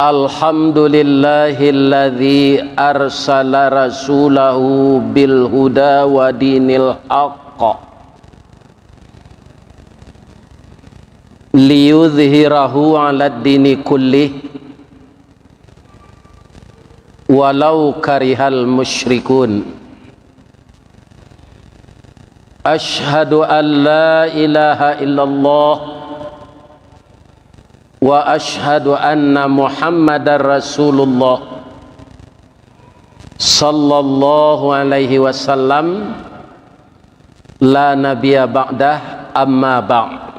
Alhamdulillahilladzi arsala rasulahu bil huda wa dinil haqq liyudhhirahu 'alad dini kullih walau karihal musyrikun. Asyhadu an la ilaha illallah wa ashhadu anna Muhammadar Rasulullah sallallahu alaihi wasallam la nabiyya ba'dah, amma ba'd.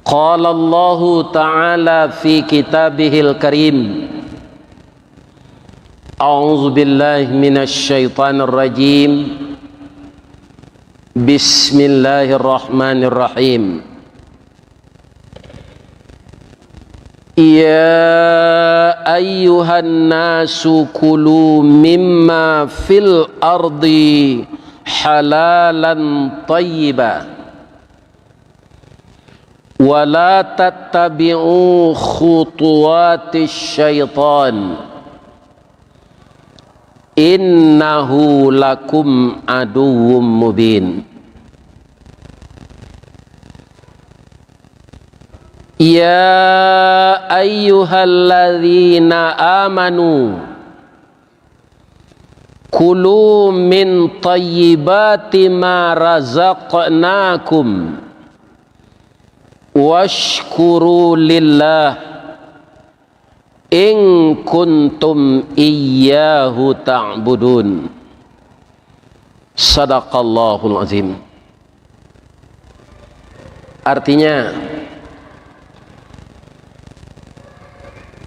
Qala Allah ta'ala fi kitabihil karim, a'udzu billahi minasy syaithanir rajim, bismillahirrahmanirrahim. Ya ayyuhan nasu kulu mimma fil ardi halalan tayyiban wa la tattabi'u khutuwatis syaitan innahu lakum aduwwum mubin. Ya ayyuhalladzina amanu kulu min thayyibati ma razaqnakum washkuru lillah in kuntum iyyahu ta'budun. Sadaqallahul azim. Artinya,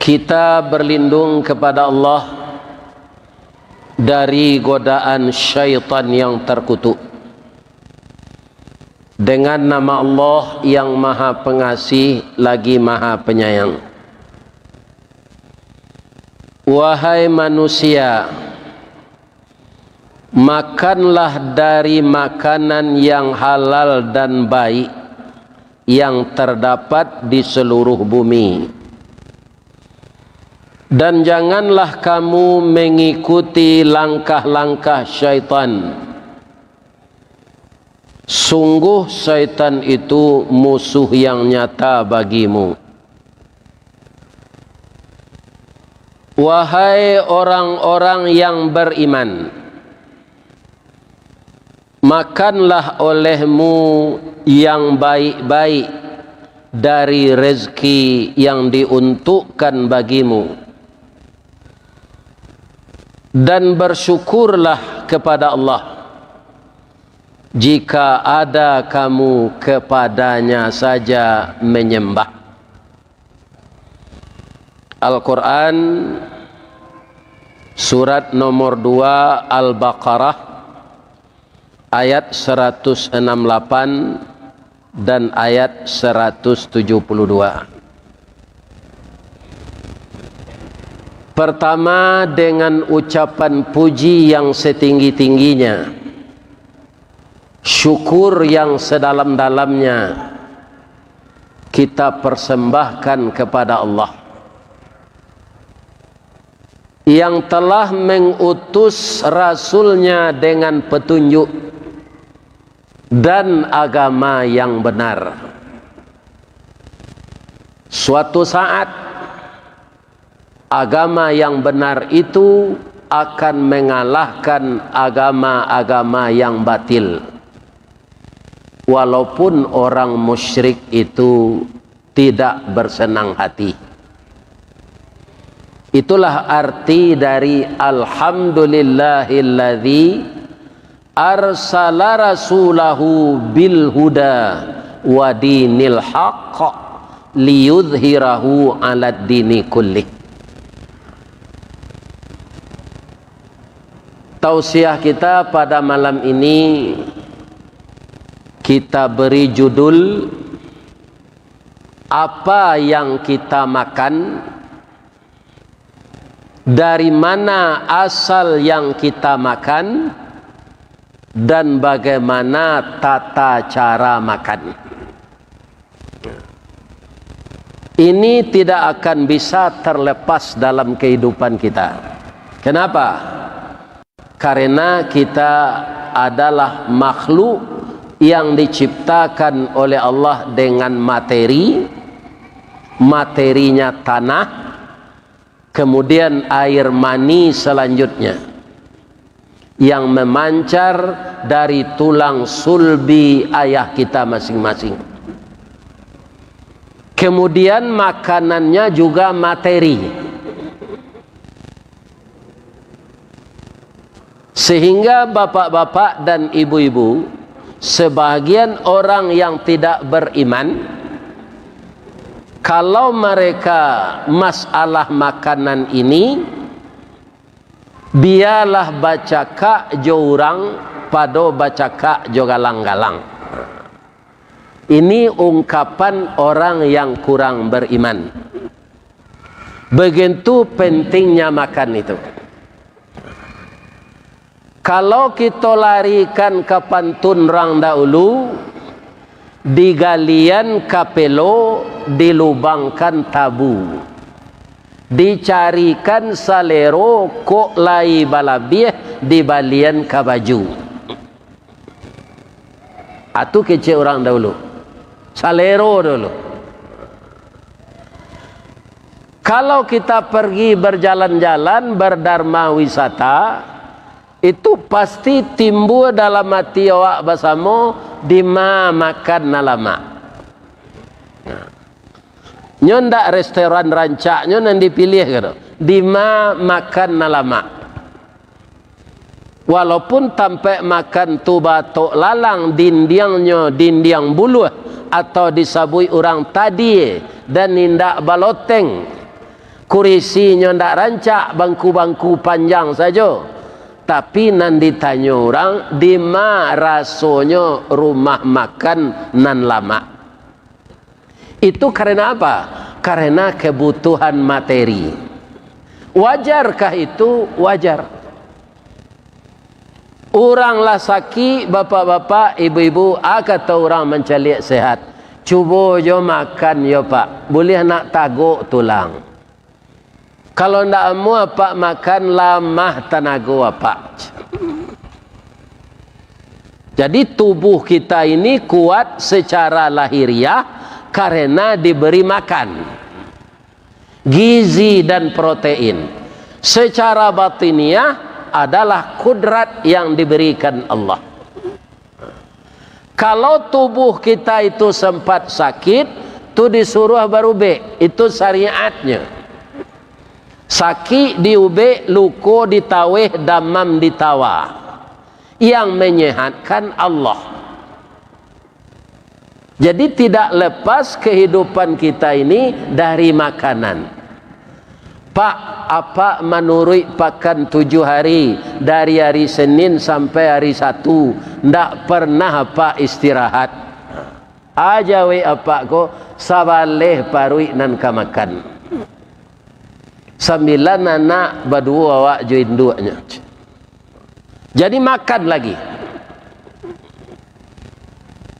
kita berlindung kepada Allah dari godaan syaitan yang terkutuk dengan nama Allah yang maha pengasih lagi maha penyayang. Wahai manusia, makanlah dari makanan yang halal dan baik yang terdapat di seluruh bumi. Dan janganlah kamu mengikuti langkah-langkah syaitan. Sungguh syaitan itu musuh yang nyata bagimu. Wahai orang-orang yang beriman, makanlah olehmu yang baik-baik dari rezeki yang diuntukkan bagimu, dan bersyukurlah kepada Allah jika ada kamu kepadanya saja menyembah. Al-Quran surat nomor 2 Al-Baqarah ayat 168 dan ayat 172. Pertama, dengan ucapan puji yang setinggi-tingginya, syukur yang sedalam-dalamnya kita persembahkan kepada Allah yang telah mengutus Rasulnya dengan petunjuk dan agama yang benar. Suatu saat agama yang benar itu akan mengalahkan agama-agama yang batil, walaupun orang musyrik itu tidak bersenang hati. Itulah arti dari alhamdulillahilladzi arsala rasulahu bil huda wa dinil haqq liyudhhirahu 'alad dini kullih. Tausiah kita pada malam ini kita beri judul apa yang kita makan, dari mana asal yang kita makan, dan bagaimana tata cara makan. Ini tidak akan bisa terlepas dalam kehidupan kita. Kenapa? Karena kita adalah makhluk yang diciptakan oleh Allah dengan materi, materinya tanah, kemudian air mani selanjutnya yang memancar dari tulang sulbi ayah kita masing-masing. Kemudian makanannya juga materi, sehingga bapak-bapak dan ibu-ibu, sebahagian orang yang tidak beriman, kalau mereka masalah makanan ini, biarlah baca kak jorang pado baca kak jogalang-galang. Ini ungkapan orang yang kurang beriman. Begitu pentingnya makan itu. Kalau kita larikan ke pantun rang dahulu, di galian kapelo dilubangkan tabu, dicarikan salero kok lai balabieh di balian kabaju. Atu kece orang dahulu, salero dulu. Kalau kita pergi berjalan-jalan berdharma wisata, itu pasti timbul dalam hati awak basamo di ma makan nalama. Nyon dak restoran rancak nyon yang dipilih gitu. Di ma makan nalama. Walaupun tampak makan tu batok lalang dindiangnya dindiang buluh atau disabui orang tadi dan nindak baloteng. Kurisinya ndak rancak, bangku-bangku panjang saja. Tapi nan ditanya orang, di ma rasanya rumah makan nan lama. Itu karena apa? Karena kebutuhan materi. Wajarkah itu? Wajar. Orang lasaki, bapak-bapak, ibu-ibu, kata orang mencari sehat. Cuba jo makan yo pak. Boleh nak taguk tulang. Kalau ndak mau apa makan lamah tenaga apa. Jadi tubuh kita ini kuat secara lahiriah karena diberi makan gizi dan protein. Secara batiniah adalah kudrat yang diberikan Allah. Kalau tubuh kita itu sempat sakit, tu disuruh berubah. Itu syariatnya. Sakit diubek, luko ditaweh, damam ditawa. Yang menyehatkan Allah. Jadi tidak lepas kehidupan kita ini dari makanan. Pak, apa menurut pakan 7 hari dari hari Senin sampai hari Sabtu, ndak pernah apa istirahat. Aja we apa ko sabaleh parui nan kamakan. 9 anak berdua awak join duanya. Jadi makan lagi.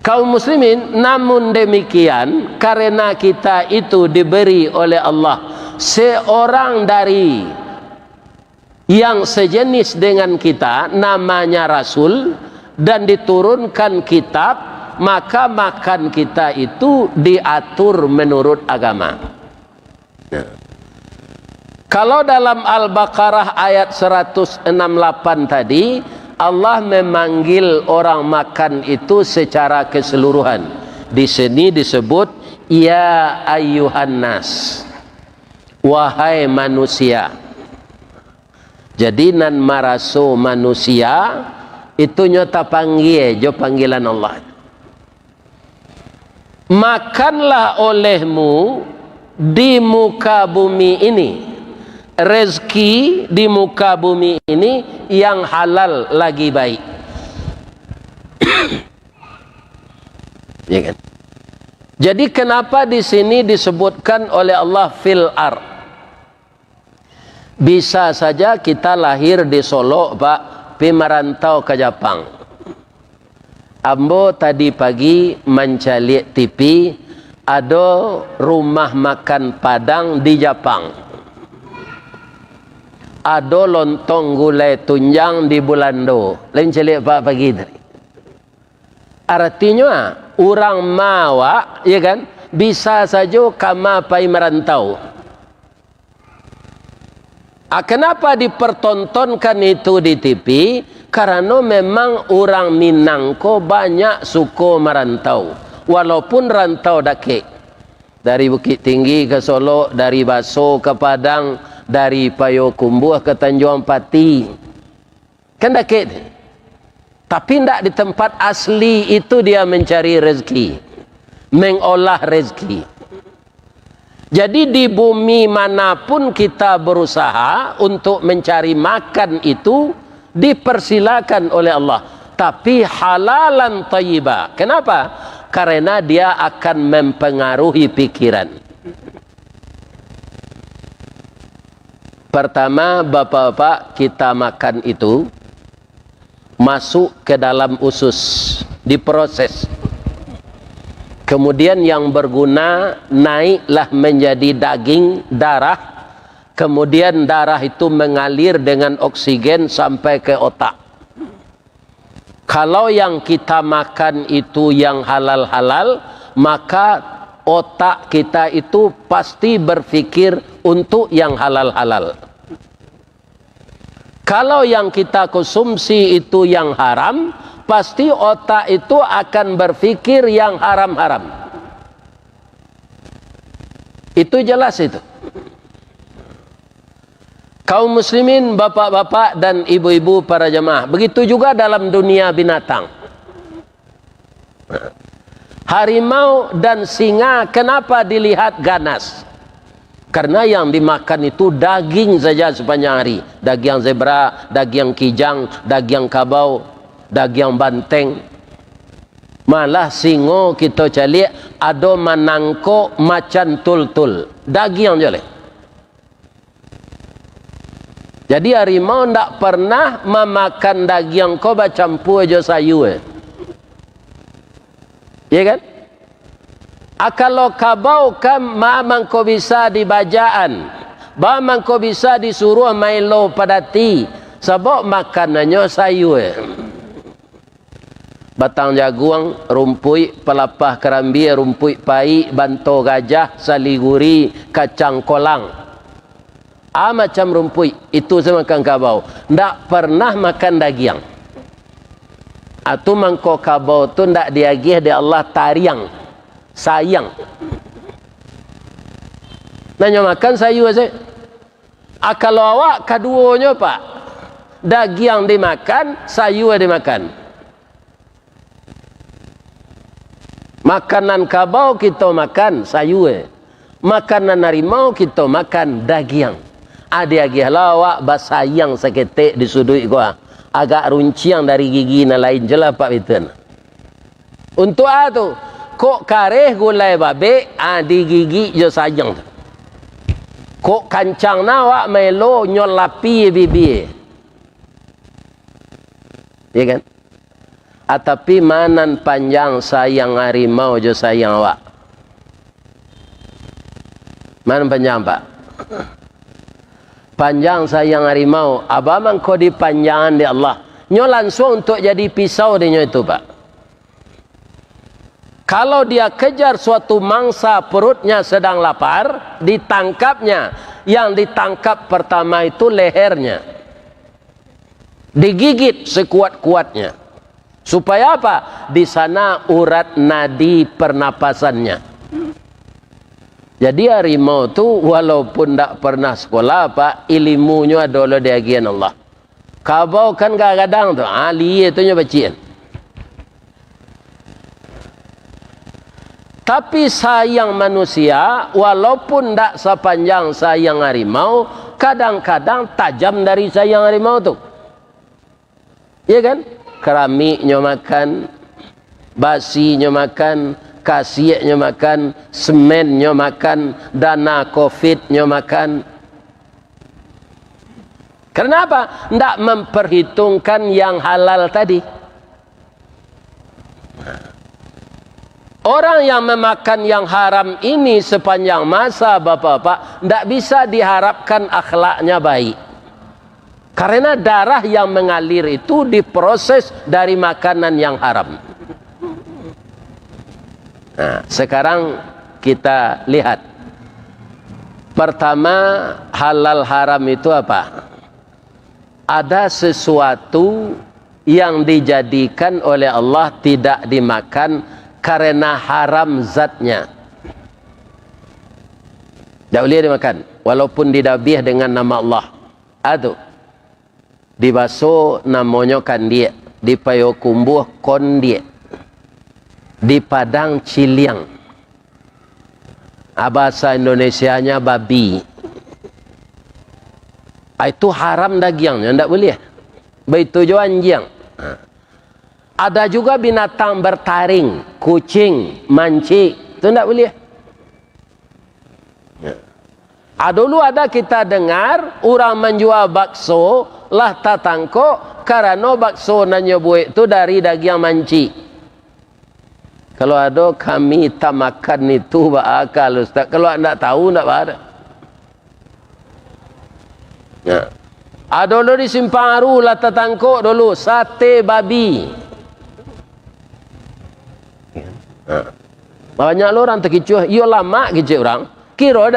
Kaum muslimin, namun demikian karena kita itu diberi oleh Allah seorang dari yang sejenis dengan kita, namanya Rasul, dan diturunkan kitab, maka makan kita itu diatur menurut agama. Kalau dalam Al-Baqarah ayat 168 tadi, Allah memanggil orang makan itu secara keseluruhan. Di sini disebut, ya ayyuhan nas, wahai manusia. Jadi nan maraso manusia itu nyata panggil, jo panggilan Allah. Makanlah olehmu di muka bumi ini rezeki di muka bumi ini yang halal lagi baik. Ya kan? Jadi kenapa di sini disebutkan oleh Allah fil ar? Bisa saja kita lahir di Solo, Pak, pi merantau ke Jepang. Ambo tadi pagi mencari TV, ada rumah makan Padang di Jepang, ada lontong gulai tunjang di Bulando, lain celik pak pagi tadi. Artinya orang mawa, ya kan, bisa saja kama pai merantau. Kenapa dipertontonkan itu di TV? Karena memang orang Minangko banyak suka merantau, walaupun rantau dake dari Bukit Tinggi ke Solo, dari Baso ke Padang, dari Payokumbuh ke Tanjung Pati, kan dake. Tapi tidak di tempat asli itu dia mencari rezeki, mengolah rezeki. Jadi di bumi manapun kita berusaha untuk mencari makan itu dipersilakan oleh Allah. Tapi halalan thayyibah. Kenapa? Karena dia akan mempengaruhi pikiran. Pertama, bapak-bapak, kita makan itu masuk ke dalam usus, diproses. Kemudian yang berguna naiklah menjadi daging, darah. Kemudian darah itu mengalir dengan oksigen sampai ke otak. Kalau yang kita makan itu yang halal-halal, maka otak kita itu pasti berpikir untuk yang halal-halal. Kalau yang kita konsumsi itu yang haram, pasti otak itu akan berpikir yang haram-haram. Itu jelas itu. Kaum muslimin, bapak-bapak dan ibu-ibu para jemaah, begitu juga dalam dunia binatang. Harimau dan singa kenapa dilihat ganas? Karena yang dimakan itu daging saja sepanjang hari. Daging zebra, daging kijang, daging kabau, daging banteng. Malah singo kita cari ada manangko macan tul-tul, daging je leh. Jadi harimau tidak pernah memakan daging ko bercampur je sayur. Ya kan? Kalau kabau kan memang kau bisa dibajaan, memang kau bisa disuruh mailo padati, sebab makanannya sayur. Batang jagung, rumpui, pelapah kerambi, rumpui pai, banto gajah, saliguri, kacang kolang. Macam rumpui, itu saya makan kabau. Tak pernah makan daging. Atau mangko kabau tu tak diagih di Allah tariang, sayang. Nanya makan sayur saya. Kalau awak keduanya pak, daging dimakan, sayur dimakan. Makanan kabau kita makan sayur, makanan harimau kita makan daging. Ada lagi lawak basayang seketik di sudut gua, agak runciang dari gigi na lain jelah pak Bitan. Untuk itu, kok kareh gulai babe, di gigi je sayang. Kok kancang nawak melo nyolapi bibi, ya kan? Tapi manan panjang sayang harimau je sayang awak. Manan panjang pak? Panjang sayang harimau, abang kau dipanjangan di Allah. Nyo langsung untuk jadi pisau dia itu pak. Kalau dia kejar suatu mangsa perutnya sedang lapar, ditangkapnya. Yang ditangkap pertama itu lehernya, digigit sekuat-kuatnya. Supaya apa? Di sana urat nadi pernapasannya. Jadi harimau tu walaupun tak pernah sekolah pak, ilmunya adalah di agian Allah. Kabau kan kadang-kadang tu, liye tu nya bacian. Tapi sayang manusia, walaupun tak sepanjang sayang harimau, kadang-kadang tajam dari sayang harimau tu. Ya kan? Keramiknya makan, basinya makan, kasiaknya makan, semennya makan, dana covidnya makan. Kenapa? Tidak memperhitungkan yang halal tadi. Orang yang memakan yang haram ini sepanjang masa, bapak-bapak, tidak bisa diharapkan akhlaknya baik. Karena darah yang mengalir itu diproses dari makanan yang haram. Nah, sekarang kita lihat. Pertama, halal haram itu apa? Ada sesuatu yang dijadikan oleh Allah tidak dimakan karena haram zatnya. Tak boleh dimakan walaupun didabih dengan nama Allah. Aduh, dibasuh namanya kandia, dipayo kumbuh kondia, di Padang ciliang, bahasa Indonesianya babi. Itu haram dagingnya, tidak boleh. Begitu juga anjing. Ada juga binatang bertaring, kucing, mancing, itu tidak boleh. Dulu ada kita dengar orang menjual bakso lah tatangko karena bakso nanya buik itu dari daging manci. Kalau ada kami tak makan itu bakal Ustaz. Kalau anda tahu tak ada. Ada dulu di Simpang Aru lah tatangko dulu sate babi. Banyak orang terkecoh, ia lama kecil orang kira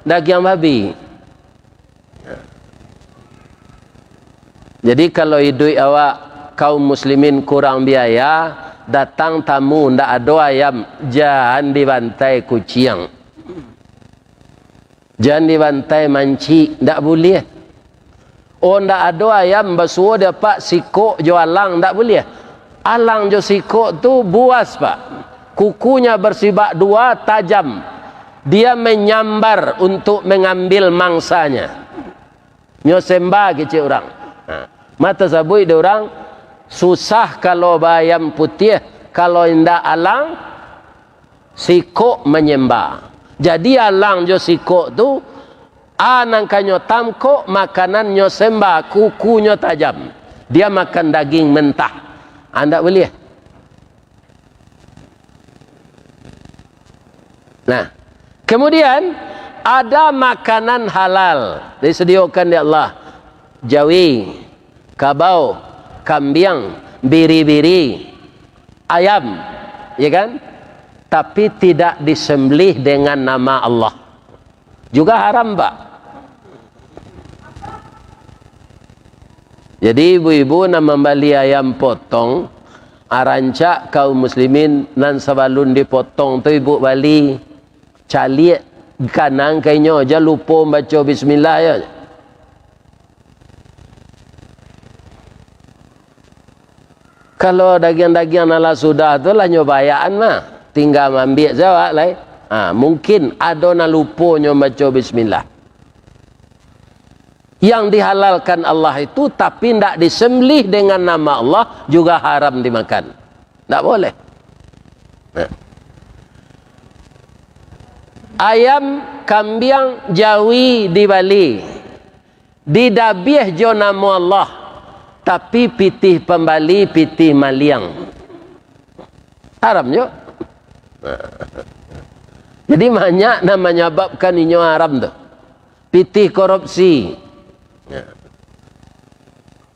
daging babi. Jadi kalau hidup awak kaum muslimin kurang biaya, datang tamu ndak ada ayam, jangan dibantai kucing, jangan dibantai manci, ndak boleh. Oh, ndak ada ayam basuh dapat sikok jualang, ndak boleh. Alang jo sikok tu buas pak, kukunya bersibak dua, tajam, dia menyambar untuk mengambil mangsanya. Nyosembah kecil orang. Mata sabui dia orang susah kalau bayam putih, kalau indah alang sikok menyembah. Jadi alang jo sikok tu anangkanyo tamko, makanannya sembah, kukunya tajam, dia makan daging mentah. Anda boleh. Nah, kemudian ada makanan halal disediakan di Allah. Jawi, kabau, kambing, biri-biri, ayam, ya kan? Tapi tidak disembelih dengan nama Allah. Juga haram, Pak. Jadi ibu-ibu nak membeli ayam potong, arancak kaum muslimin nan sabalun dipotong tu ibu bali calik kanang kainyo aja lupa baca bismillah ya. Kalau daging-daging nala sudah tu lah nyobayaan mah, tinggal ambil jawab lai. Mungkin ada nak lupa nyo baca bismillah. Yang dihalalkan Allah itu tapi tidak disembelih dengan nama Allah juga haram dimakan. Tidak boleh. Nah. Ayam, kambing, jawi di Bali didabih jo nama Allah tapi pitih pembali, pitih maliang. Haram jo. Nah. Jadi banyak namanya menyebabkan inyo haram tu. Pitih korupsi.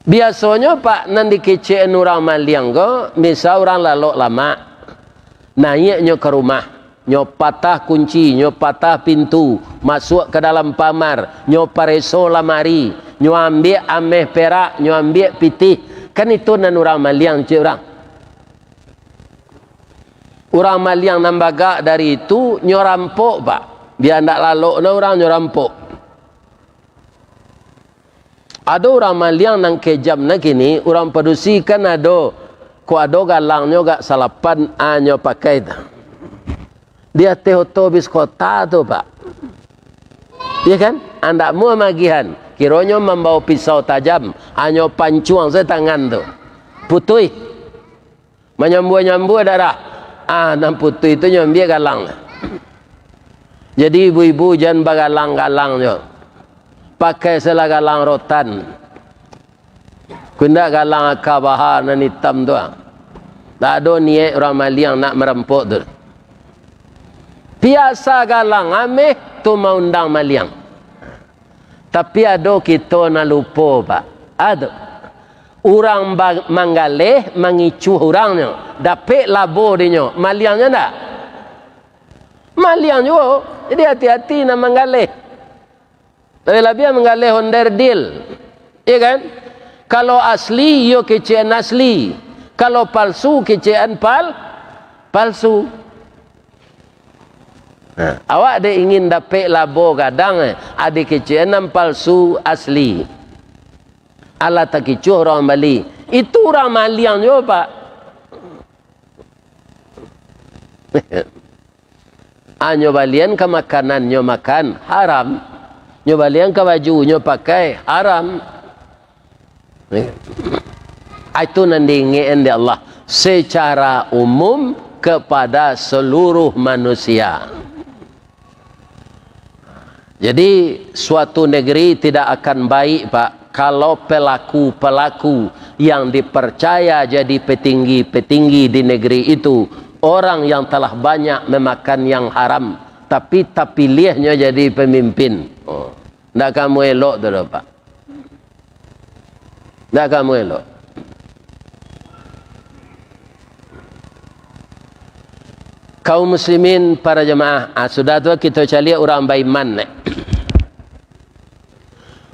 Biasanya Pak nanti kecil orang maliang ko, misal orang lalok lama, naiknya ke rumah, nyo patah kunci, nyo patah pintu, masuk ke dalam kamar, nyo pareso lamari, nyo ambil ameh perak, nyo ambil pitih, kan itu nan orang maliang cik orang. Orang maliang nambagak dari itu nyo rampok Pak, biar ndak lalok na orang nyo rampok. Ada orang maliang nang kejam nak kini, orang padusi kan ada, ko ada galangnya gak salapan anyo pakai tu. Dia tehoto bis kota tu Pak. Ya kan? Anda mau magihan, kironyo membawa pisau tajam, anyo pancuang saya tangan tu. Putui. Menyambu-nyambu darah. Nang putui itu nyambi galang. Jadi ibu-ibu jangan bagalang-galang jo. Pakai sela galang rotan. Kunda galang akabaha nan hitam tu. Tak ada niat orang maliang nak merempuk tu. Biasa galang ameh tu mau undang maliang. Tapi ada kita nak lupa pak. Ada. Orang manggaleh mengicu orangnya. Dapat labo dia. Maliangnya tak? Maliang juga. Jadi hati-hati nak manggaleh. Lebih-lebih manggaleh onder deal. Ya kan? Kalau asli, yo keceen asli. Kalau palsu, keceen palsu. Nah, awak ada ingin dapat labo kadang ada keceenan palsu asli. Ala tak kicu orang Bali. Itu orang maliang juga pak. Nyo balian ke makanan nyo makan haram. Nyo balian ke baju nyo pakai haram. Itu nanti ingin di Allah secara umum kepada seluruh manusia. Jadi suatu negeri tidak akan baik pak kalau pelaku-pelaku yang dipercaya jadi petinggi-petinggi di negeri itu orang yang telah banyak memakan yang haram tapi pilihnya jadi pemimpin. Tidak kamu elok tu pak. Tidak kamu elok. Kaum muslimin para jemaah, sudah tu kita cari orang beriman.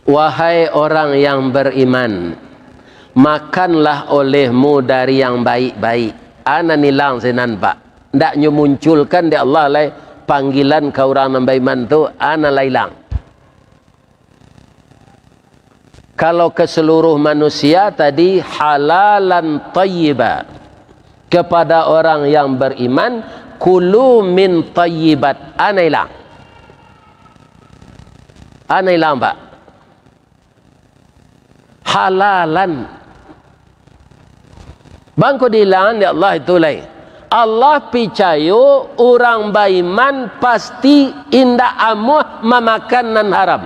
Wahai orang yang beriman, makanlah olehmu dari yang baik-baik. Ana nilang senan pak. Ndak nyu munculkan di Allah lai panggilan ke orang yang beriman tu ana lailang. Kalau ke seluruh manusia tadi halalan tayyiba. Kepada orang yang beriman kulu min tayyibat ana ilang. Ana ilang pak. Halalan bangko dilan ya Allah itu lain. Allah percaya orang beriman pasti indah amuh memakan nan haram.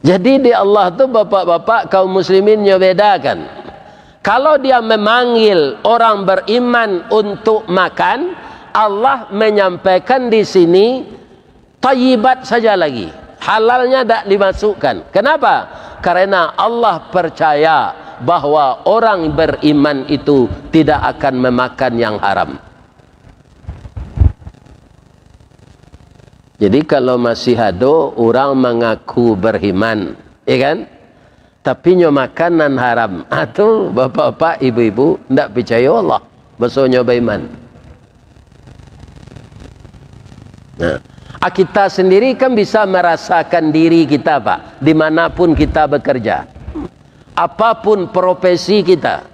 Jadi di Allah tu bapak-bapak kaum muslimin bedakan. Kalau dia memanggil orang beriman untuk makan, Allah menyampaikan di sini tayyibat saja lagi. Halalnya tak dimasukkan. Kenapa? Karena Allah percaya bahwa orang beriman itu tidak akan memakan yang haram. Jadi kalau masih ada orang mengaku beriman, ya kan? Tapi nyo makanan haram. Itu bapak-bapak, ibu-ibu tidak percaya Allah. Besoknya beriman. Nah. Kita sendiri kan bisa merasakan diri kita pak dimanapun kita bekerja apapun profesi kita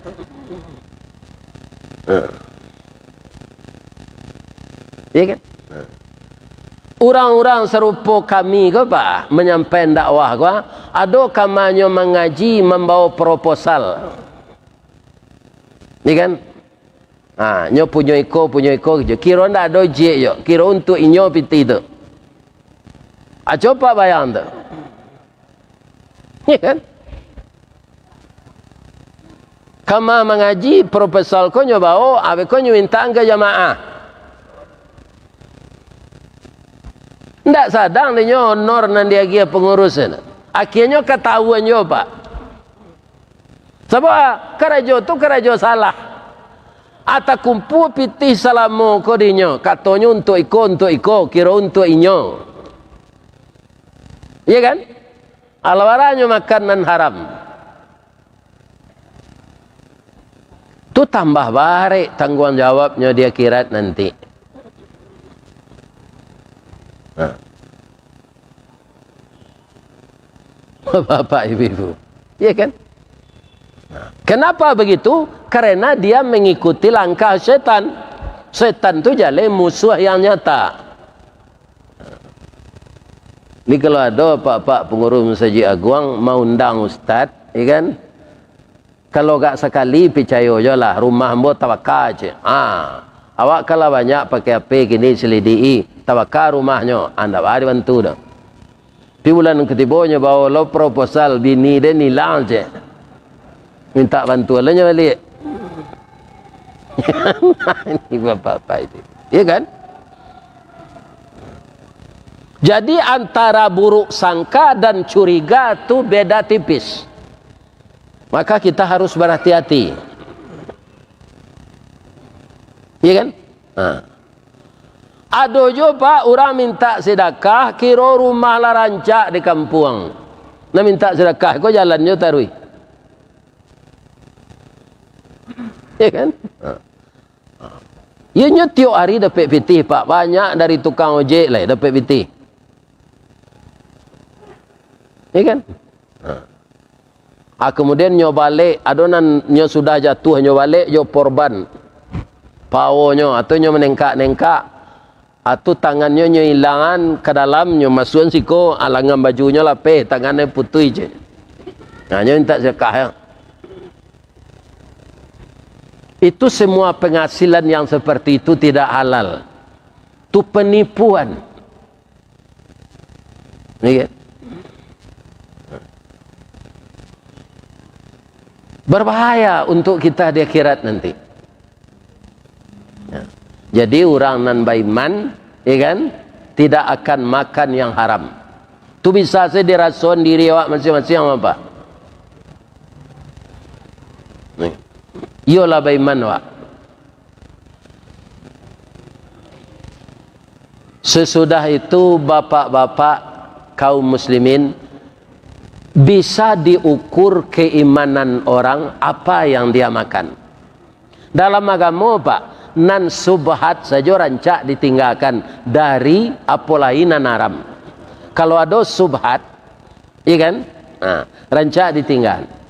ya kan orang-orang serupa kami ke pak menyampaikan dakwah ke ada kamanyo mengaji membawa proposal ya kan nyo punya iko je kira ndak ada je yo kira untuk inyo piti tu coba bayang tu ya kan kama mengaji proposal ko nyo bawa abe ko nyo minta ke jamaah ndak sadang nyo honor nan dia gia pengurusan akhirnya ketahuan nyo pak sebab kerajo tu kerajo salah ata kumpu pitih salamu ko dinyo katonyo untuk iko kira untuk inyo iya kan alwaranyo makanan haram tu tambah baik tanggung jawabnya dia akhirat nanti bapak ibu iya kan kenapa begitu? Karena dia mengikuti langkah setan. Setan itu jalan musuh yang nyata. Ini kalau ada pak pengurus Masjid Agung mau undang ustaz, ya kan? Kalau gak sekali percaya je lah rumah hamba tawakal je. Awak kalau banyak pakai HP gini selidiki, tawakal rumahnya, anda bari bantu dah. Di bulan ketibanya bawa lo proposal bini dia nilang je. Minta bantuan lah balik. Ini bapak-bapak itu. Iya kan? Jadi antara buruk sangka dan curiga itu beda tipis. Maka kita harus berhati-hati. Iya kan? Nah. Ada juga orang minta sedekah, kira rumah lah rancak di kampung. Nak minta sedekah, kau jalannya tarui. Iya kan? Ia tiap hari dapat pitih, Pak. Banyak dari tukang ojek lah dapat pitih. Iya kan? Kemudian nyo balik, adonan nyo sudah jatuh, nyo balik, nyo porban. Pawo-nyo, atau nyo menengkak-nengkak. Atau tangannya nyo hilangan ke dalam, nyo masukan siko, alangan bajunya lapeh, tangannya putih je. Nah, nyo minta sedekah ya. Itu semua penghasilan yang seperti itu tidak halal. Itu penipuan. Ini kan? Berbahaya untuk kita di akhirat nanti. Ya. Jadi orang nan baiman, ya kan, tidak akan makan yang haram. Itu bisa saya dirasakan diri awak masing-masing apa? Iyalah baiman awak. Sesudah itu bapak-bapak kaum muslimin bisa diukur keimanan orang apa yang dia makan. Dalam agama Pak, nan subhat saja rancak ditinggalkan dari apa lainan haram. Kalau ada subhat, iya kan? Nah, rancak ditinggal.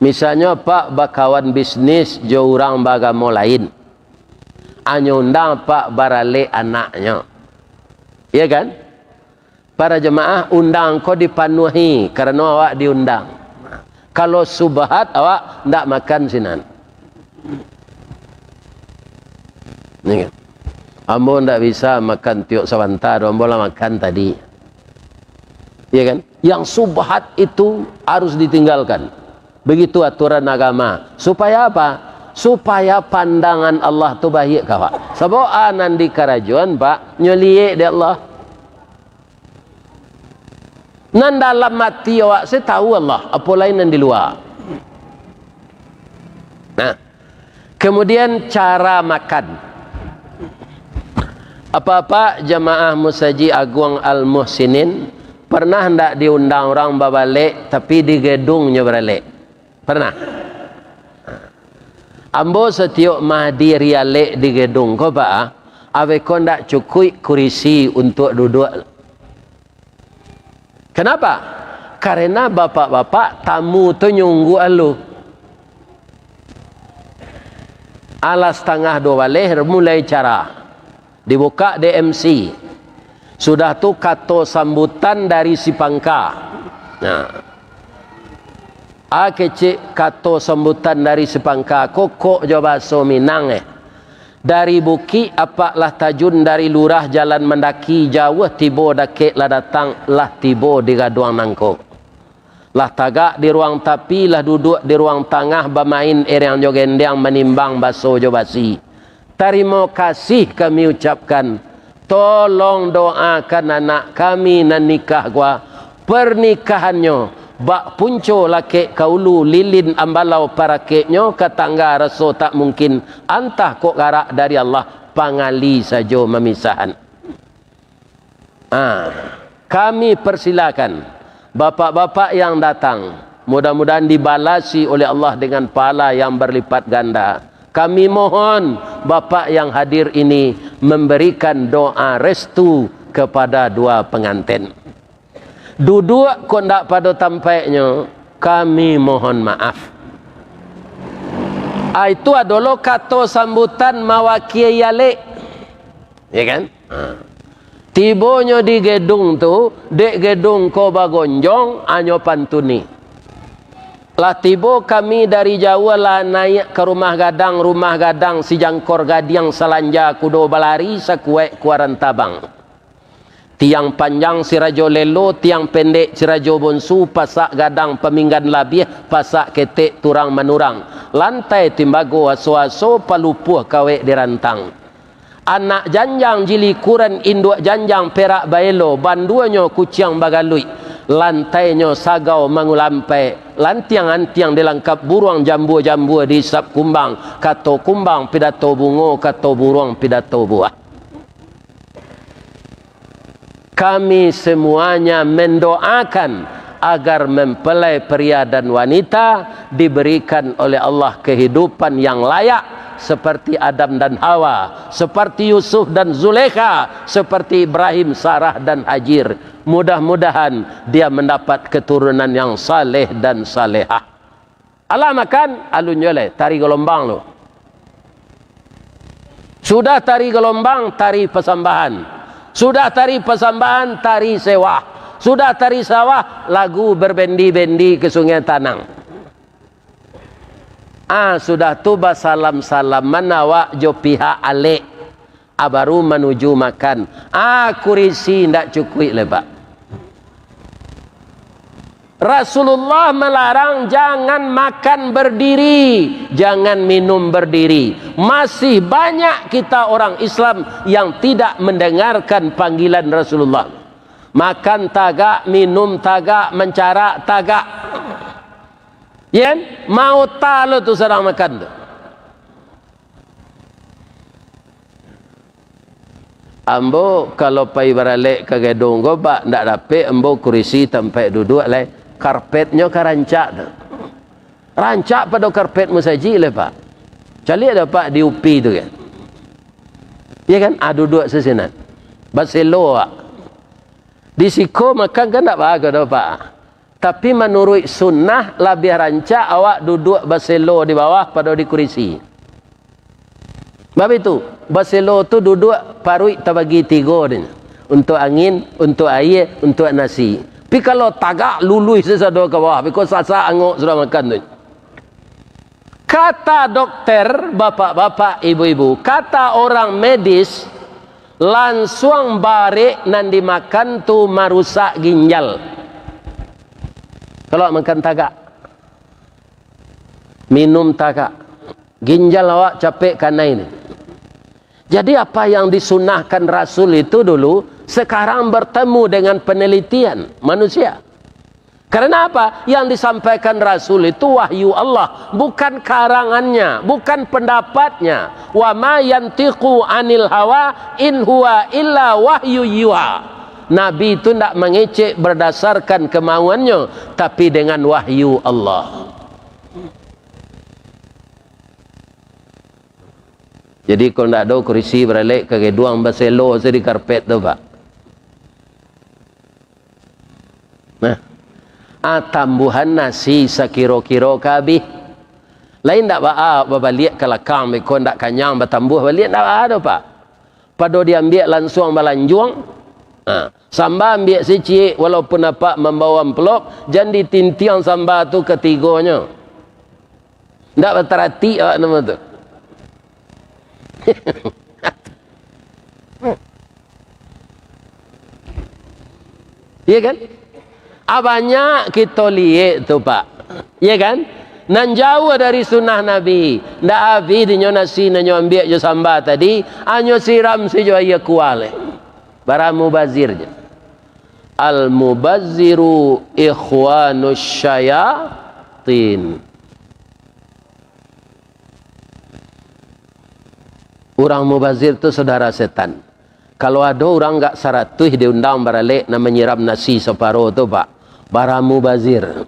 Misalnya Pak bakawan bisnis jo orang bagamo lain. Anyo undang Pak barale anaknya. Iya kan? Para jemaah undang kau dipenuhi karena awak diundang. Kalau subhat awak ndak makan sinan. Ni kan? Ambo ndak bisa makan tiok sebentar, ambo lah makan tadi. Iya kan? Yang subhat itu harus ditinggalkan. Begitu aturan agama. Supaya apa? Supaya pandangan Allah tu baik kawak. Sebab anan di kerajuan Pak nyoliek di Allah. Nan dalam mati awak saya tahu Allah, apa lain nan di luar. Nah, kemudian cara makan. Apa-apa jamaah Musaji Agung Al-Muhsinin pernah hendak diundang orang babalik tapi di gedungnya beralik? Pernah? Ambo setiap mahdi rialik di gedung kau Pak, awe kau ndak cukup kursi untuk duduk. Kenapa? Karena bapak-bapak tamu tu nyunggu alu. Alas setengah 2 balik mulai cara. Dibuka DMC. Sudah tu kata sambutan dari si pangka. Nah. Kecik kata sambutan dari si pangka. Kokok jo bahasa Minang Dari buki apaklah tajun dari lurah jalan mendaki jauh tiba dakek lah datang lah tiba di gaduang nangkok. Lah tagak di ruang tapi lah duduk di ruang tengah bermain yang jogendang menimbang baso jo basi. Terima kasih kami ucapkan. Tolong doakan anak kami nan nikah gua. Pernikahannya bak punco laki kaulu lilin ambalau para keknya katangga raso tak mungkin antah kok garak dari Allah pangali saja memisahan. Kami persilakan bapak-bapak yang datang mudah-mudahan dibalasi oleh Allah dengan pahala yang berlipat ganda. Kami mohon bapak yang hadir ini memberikan doa restu kepada dua pengantin. Duduk kok ndak pada tampaknya, kami mohon maaf. Itu adalah kata sambutan mawaki yale. Ya kan? Tibonyo di gedung tu, dek gedung ko bagonjong anyo pantuni. Lah tibo kami dari Jawa lah naik ke rumah gadang si jangkor gadiang selanja kudo balari sakuek kuaran tabang. Tiang panjang si rajo lelo, tiang pendek si rajo bonsu, pasak gadang peminggan labih, pasak ketek turang menurang. Lantai timbago aso-aso, palupuh kawe dirantang. Anak janjang jili kuran induk janjang perak baelo, banduanyo kuciang bagalui. Lantainya sagau mangulampai, lantiang-antiang dilengkap buruang jambu-jambu di sap kumbang, kato kumbang pidato bungo, kato buruang pidato buah. Kami semuanya mendoakan agar mempelai pria dan wanita diberikan oleh Allah kehidupan yang layak seperti Adam dan Hawa, seperti Yusuf dan Zulekha, seperti Ibrahim, Sarah dan Hajir. Mudah-mudahan dia mendapat keturunan yang saleh dan salehah. Allah makan alun nyole tari gelombang lo. Sudah tari gelombang, tari pesambahan. Sudah tari pesambahan, tari sewah. Sudah tari sawah, lagu berbendi-bendi ke Sungai Tanang. Sudah tu basalam-salam manawa jo pihak alek. Baru menuju makan. Kurisi ndak cukup lepak. Rasulullah melarang jangan makan berdiri, jangan minum berdiri. Masih banyak kita orang Islam yang tidak mendengarkan panggilan Rasulullah. Makan tagak, minum tagak, mencarak tagak. Ya, mau talo tu sedang makan tu. Ambo kalau pai baralek ke gedung go bak ndak dapat ambo kursi tempat duduk lai. Karpetnya karancak tu. Rancak pada karpet musaji le pak. Cali ada pak di UPI tu kan. Ya kan? Duduk sesenat. Baselo pak. Di siko makan kan tak bagus dah pak. Tapi menurut sunnah lebih rancak awak duduk baselo di bawah pada di kursi. Sebab itu baselo tu duduk parui terbagi 3 dia. Untuk angin, untuk air, untuk nasi. Tapi kalau tagak lului sesado ke bawah, because sasa angok sudah makan tu. Kata dokter, bapak-bapak, ibu-ibu, kata orang medis, langsung balik nan dimakan tu merusak ginjal. Kalau makan tagak, minum tagak, ginjal awak capek karena ini. Jadi apa yang disunahkan Rasul itu dulu, sekarang bertemu dengan penelitian manusia. Karena apa? Yang disampaikan Rasul itu wahyu Allah, bukan karangannya, bukan pendapatnya. Wa ma yantiqu anil hawa in huwa illa wahyu yuha. Nabi itu tidak mengecek berdasarkan kemauannya, tapi dengan wahyu Allah. Jadi kalau tidak ada kursi beralek ke geduang baselo di karpet tu pak. Nah, tambuhan nasi sekiro-kiro kabih. Lain tak balik ke lakang mereka tak kanyang bertambuh balik tak ada pak. Pada dia ambil langsung balanjuang. Sambal ambil secik walaupun apa membawa pelok, jangan ditintiang sambal tu ketiganya. Tak berterati awak nama tu. Ya kan? Banyak kita lihat tu pak. Ya kan? Nan jauh dari sunnah Nabi. Ndak habis dinyo nasi nanyo ambil je sambal tadi, anyo siram sejo ia kuale. Bara mubazirnya. Al mubazziru ikhwanus syayatin. Orang mubazir itu saudara setan. Kalau ada orang enggak 100 diundang baralek nak menyiram nasi separuh tu pak, bara mubazir.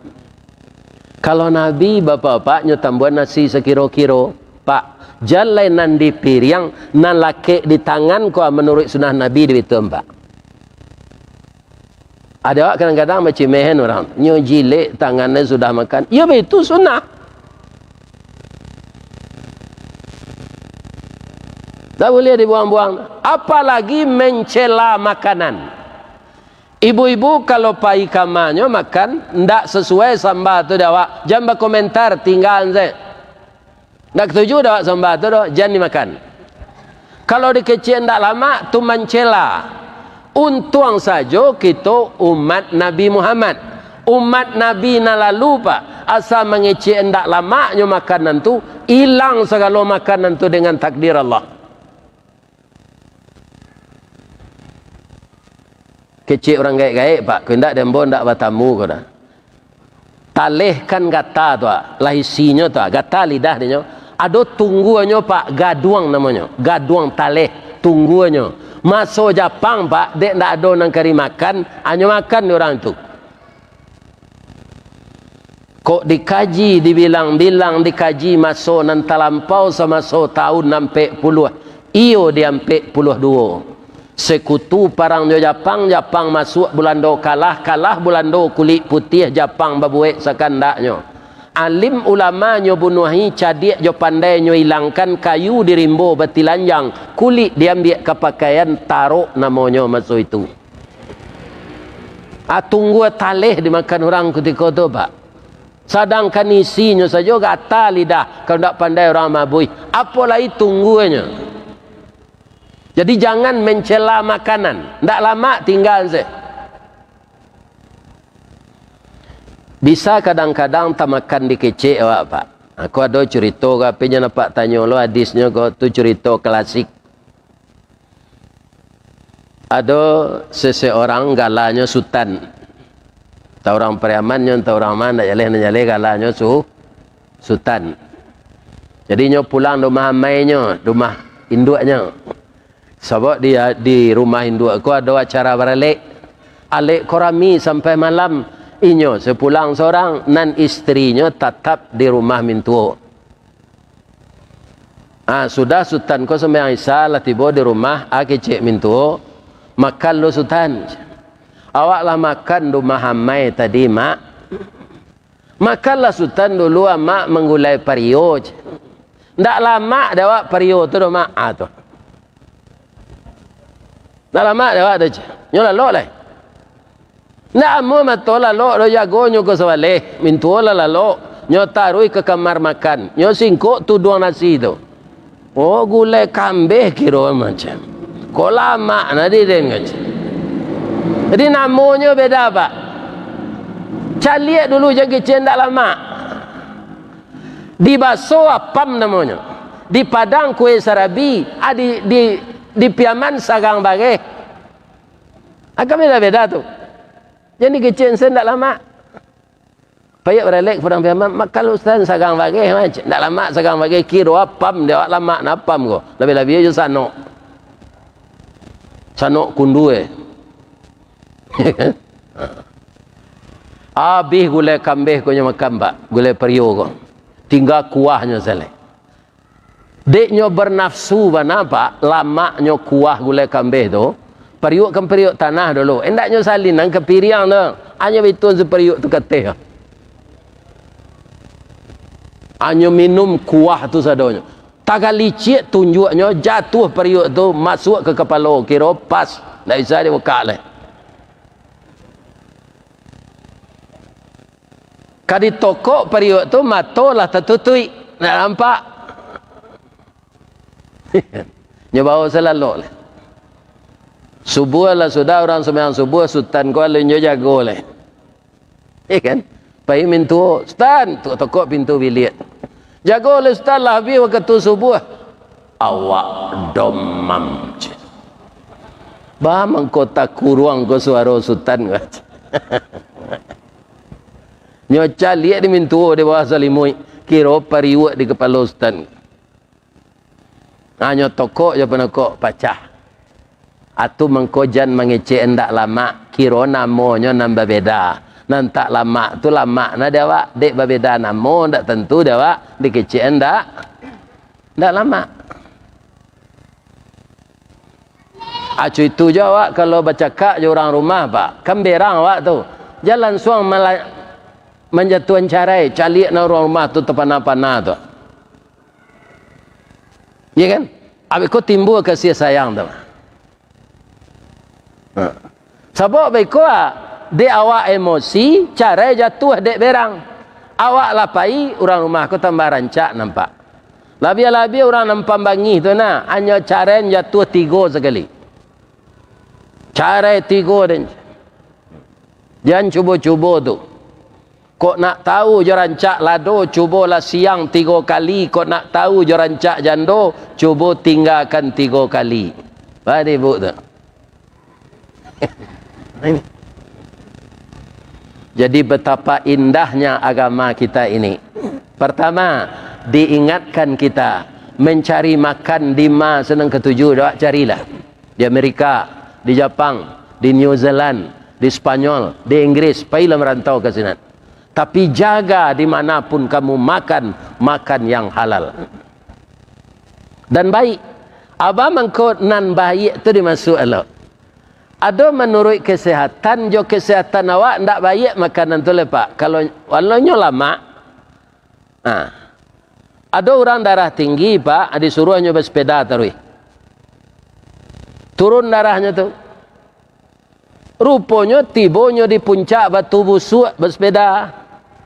Kalau Nabi bapak-bapaknya tambuhan nasi sekiro-kiro, pak, jalanan di piring nan laki di tangan kau menurut sunnah Nabi di itu pak. Ada awak kadang-kadang macam mehen orang, nyo jilek tangannya sudah makan. Ya itu sunnah. Tak boleh dibuang-buang. Apalagi mencela makanan. Ibu-ibu kalau pai kamarnya makan ndak sesuai sambal tu dah, jangan berkomentar, tinggal je. Ndak setuju dah sambal tu dah, jangan dimakan. Kalau dikecil ndak lama tu mencela. Untung saja kita umat Nabi Muhammad. Umat Nabi na lalu pak, asal mengecek endak lamaknya makanan tu, hilang segala makanan tu dengan takdir Allah. Kecik orang gaik-gaik pak, kau ndak dembo ndak bertamu kau dah. Talehkan gata tu, lah isinya tu, gata lidah dia. Ada tungguannya pak, gaduang namanya, gaduang taleh, tungguannya. Masuk Jepang pak, dek ndak ada nang kari makan, hanya makan ni orang tu. Kok dikaji, dibilang-bilang dikaji masuk nan talampau sama so tahun nampak puluh. Iyo dia nampak puluh dua. Sekutu parang jo Jepang, Jepang masuk bulan do kalah bulan do kulit putih Jepang babuek sakandaknya. Alim ulama nyo bunuhi cadik jo pandai nyo hilangkan kayu di rimbo batilanjang, kulit diambil ke pakaian taruh namanya masuk itu. Tunggu taleh dimakan orang ketika tu pak. Sedangkan isinya saja gata lidah kalau tak pandai orang mabui. Apalagi tunggunya. Jadi jangan mencela makanan. Tak lama tinggal saja. Bisa kadang-kadang tak makan dikecek awak pak. Aku ada cerita ke apa yang nampak tanya lo hadisnya kau tu cerita klasik. Ada seseorang galanya sultan. Tahu orang Periamannya, tahu orang mana nyaleh galanya sultan. Jadi nyo pulang rumah mainnya, rumah induknya. Sebab dia di rumah induk aku ada acara beralik. Alik korami sampai malam. Inyo sepulang seorang nan istrinya tetap di rumah mintuo. Sudah sultan ko sembahyang Isya lah tiba di rumah cek mintuo. Makan lo sultan. Awaklah makan rumah hamai tadi mak. Makanlah sultan dulu mak menggulai pario. Ndak lama dah pario tu mak tu. Ndak lama dah tu. Nyola lo lah. Ndak amu matola lo lo jago nyo ko sawale. Mintuola la lo. Nyo tarui ke kamar makan. Nyo singko tu dua nasi tu. Oh gulai kambing kira macam. Kok lama nadi den macam. Jadi namanya beda pak. Caliak dulu jangan cendak lama. Di baso apam namanya. Di Padang kue sarabi. Di Piaman sagang bagai. Agak beda-beda tu. Jadi kecen sen tak lama. Payak beralek perang Piaman. Kalau ustaz sagang bagai macam. Tak lama sagang bagai kira apam dia lama napam ko. Lebih-lebih je sanok. Sanok kundue. Habis gulai kambing ko nya makan pak, gulai periuk ko. Tinggal kuahnya selai. Deknya bernafsu mana pak, lamaknya kuah gulai kambing tu. Periuk kan periuk tanah dulu. Endaknya salin nang ke piriang tu. Hanya betul seperiuk tu keteh. Hanya minum kuah tu sadonya. Tak licik tunjuknya jatuh periuk tu masuk ke kepala kira pas. Tak bisa dia buka lah. Kadi tokok periuk tu matolah tertutui. Nak nampak? Nyoba selalu lah. Subuh lah sudah orang sembahyang subuh sultan ko alunyo jago lah. Kan? Pai mintu sultan tu tokok pintu bilik. Jago le sultan lah habis waktu subuh. Awak domam. Bah mengkota kurang ko suara sultan ko. Nyoca lihat di mintu di bawah salimui kira pariwak di kepala sultan. Hanya tokok je penokok pacah. Atu mengkojan mengecek endak lama kira namanya nambah beda. Nan tak lama tu lama na dia wak dek berbeda nama ndak tentu dia wak dikecek endak lama. Acu itu je wak kalau bercakap je orang rumah pak. Kan berang wak tu. Jalan suang menjatuhan carai calik na orang rumah tu terpanah-panah tu. Ya kan? Habis kau timbul kasih sayang tu. Sebab baik kau dek awak emosi, carai jatuh dek berang. Awak lapai, orang rumah kau tambah rancak nampak. Labia-labia orang nampak bangi tu na, hanya carai jatuh 3 sekali. Cara tiga dan jangan cuba-cuba tu. Kok nak tahu je rancak lado, cubalah siang 3 kali. Kok nak tahu je rancak jando, cuba tinggalkan 3 kali. Badi bu tu. Jadi betapa indahnya agama kita ini. Pertama, diingatkan kita mencari makan di ma senang ketujuh, dak carilah. Di Amerika, di Jepang, di New Zealand, di Spanyol, di Inggris, pailah merantau ke sini. Tapi jaga dimanapun kamu makan yang halal dan baik. Aba mangko nan baik tu dimasuk Allah. Ada menurut kesehatan, jo kesehatan awak ndak baik makanan tu lepak. Kalau walaunya lama, ada orang darah tinggi pak, disuruh nyoba sepeda terus. Turun darahnya tu. Rupanya tibonya di puncak batu busuk bersepeda.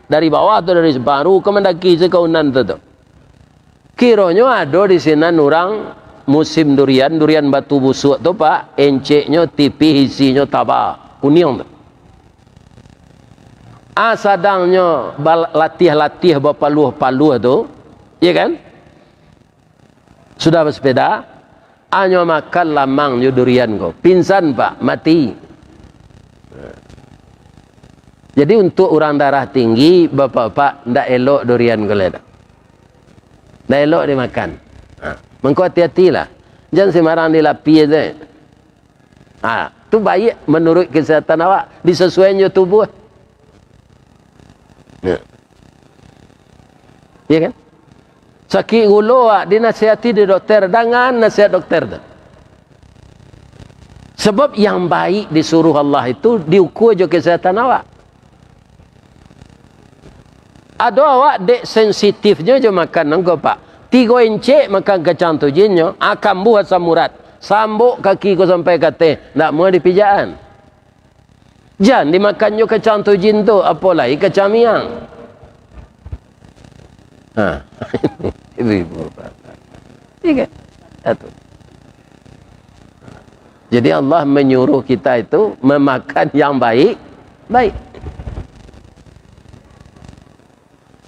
Dari bawah atau dari separuh ke mendaki sekaunan tu. Kiranya ada di sini orang musim durian batu busuk tu pak, enceknya tipis, isinya tabah, kuning tu. Sadangnya latih berpaluh-paluh tu, ya kan? Sudah bersepeda, hanya makan lamang durian kau. Pingsan pak, mati. Jadi untuk orang darah tinggi, bapak-bapak, ndak elok durian golek. Ndak elok dimakan. Mengko hati-hatilah. Jangan sembarang dilapi aja. Tu baik menurut kesehatan awak, disesuaikan tubuh. Ya kan? Sakit gula dinasihati di dokter, jangan nasihat dokter tu. Sebab yang baik disuruh Allah itu diukur je kesehatan awak. Ada awak dek sensitifnya je makan engkau pak. 3 encik makan kacang tujinnya, akan buat samurat. Sambuk kaki kau sampai kata, nak mau dipijaan. Jangan dimakannya kacang tujin tu, apalagi kacang miang. Ibu-ibu. Iya. Jadi Allah menyuruh kita itu memakan yang baik.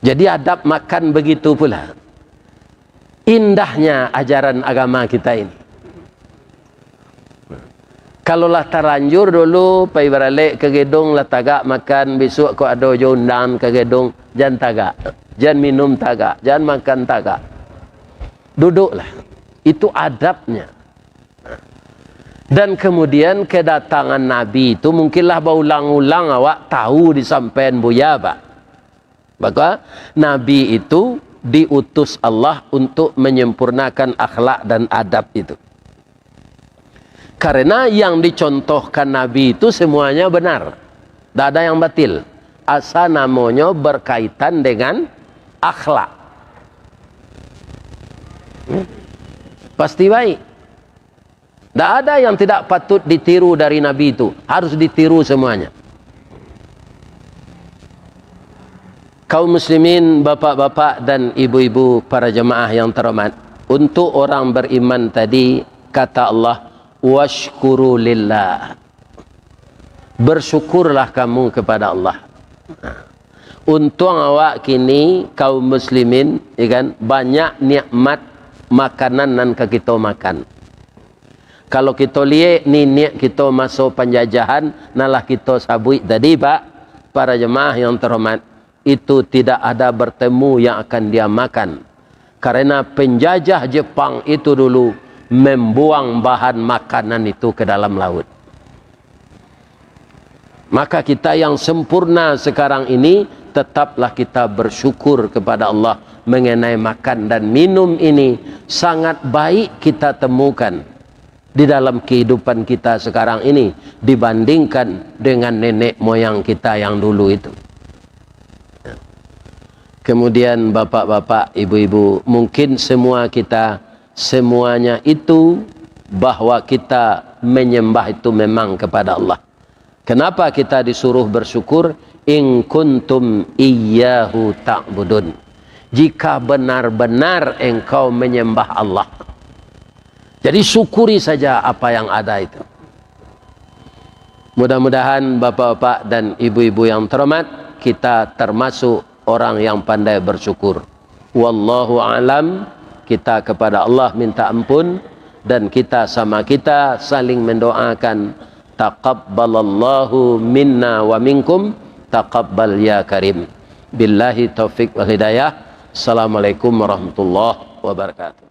Jadi adab makan begitu pula. Indahnya ajaran agama kita ini. Kalaulah terlanjur dulu, pergi balik ke gedung lah tagak makan, besok kau ada undang ke gedung, jangan tagak. Jangan minum tagak, jangan makan tagak. Duduklah. Itu adabnya. Dan kemudian kedatangan Nabi itu mungkinlah berulang-ulang awak tahu disampaikan buya pak. Maka Nabi itu diutus Allah untuk menyempurnakan akhlak dan adab itu. Karena yang dicontohkan Nabi itu semuanya benar. Tidak ada yang batil. Asal namanya berkaitan dengan akhlak. Pasti baik. Tidak ada yang tidak patut ditiru dari Nabi itu. Harus ditiru semuanya. Kaum muslimin, bapak-bapak dan ibu-ibu para jemaah yang terhormat. Untuk orang beriman tadi, kata Allah, washkuru lillah. Bersyukurlah kamu kepada Allah. Untung awak kini, kaum muslimin, ya kan, banyak nikmat makanan yang kita makan. Kalau kita lihat niat kita masuk penjajahan, nalah kita sabui tadi pak, para jemaah yang terhormat, itu tidak ada bertemu yang akan dia makan. Karena penjajah Jepang itu dulu membuang bahan makanan itu ke dalam laut. Maka kita yang sempurna sekarang ini, tetaplah kita bersyukur kepada Allah mengenai makan dan minum ini sangat baik kita temukan di dalam kehidupan kita sekarang ini dibandingkan dengan nenek moyang kita yang dulu itu. Kemudian bapak-bapak, ibu-ibu, mungkin semua kita, semuanya itu bahwa kita menyembah itu memang kepada Allah. Kenapa kita disuruh bersyukur? In kuntum iyyahu ta'budun. Jika benar-benar engkau menyembah Allah. Jadi syukuri saja apa yang ada itu. Mudah-mudahan bapak-bapak dan ibu-ibu yang terhormat, kita termasuk orang yang pandai bersyukur. Wallahu alam. Kita kepada Allah minta ampun, dan kita sama kita saling mendoakan. Taqabbalallahu minna wa minkum, taqabbal ya karim. Billahi taufik wal hidayah. Assalamualaikum warahmatullahi wabarakatuh.